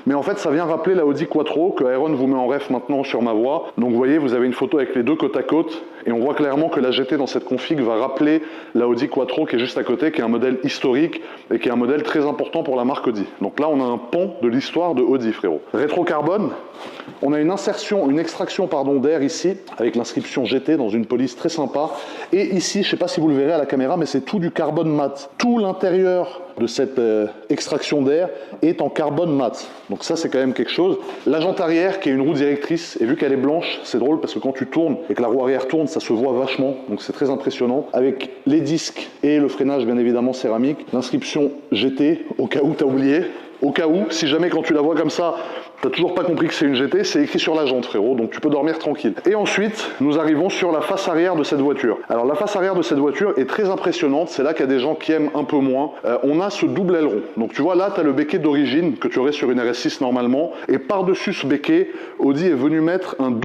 Mais en fait, ça vient rappeler la Audi Quattro que Aaron vous met en ref maintenant sur ma voix. Donc vous voyez, vous avez une photo avec les deux côte à côte et on voit clairement que la GT dans cette config va rappeler la Audi Quattro qui est juste à côté, qui est un modèle historique et qui est un modèle très important pour la marque Audi. Donc là, on a un pan de l'histoire de Audi, frérot. Rétro-carbone, on a une insertion, une extraction d'air ici, avec l'inscription GT dans une police très sympa. Et ici, je ne sais pas si vous le verrez à la caméra, mais c'est tout du carbone mat. Tout l'intérieur de cette extraction d'air est en carbone mat. Donc ça, c'est quand même quelque chose. La jante arrière, qui est une roue directrice, et vu qu'elle est blanche, c'est drôle parce que quand tu tournes et que la roue arrière tourne, ça se voit vachement. Donc c'est très impressionnant. Avec les disques et le freinage, bien évidemment, céramique. L'inscription GT, au cas où tu as oublié. Au cas où, si jamais quand tu la vois comme ça, t'as toujours pas compris que c'est une GT, c'est écrit sur la jante, frérot, donc tu peux dormir tranquille. Et ensuite, nous arrivons sur la face arrière de cette voiture. Alors la face arrière de cette voiture est très impressionnante, c'est là qu'il y a des gens qui aiment un peu moins. On a ce double aileron. Donc tu vois là, tu as le béquet d'origine que tu aurais sur une RS6 normalement, et par-dessus ce béquet, Audi est venu mettre un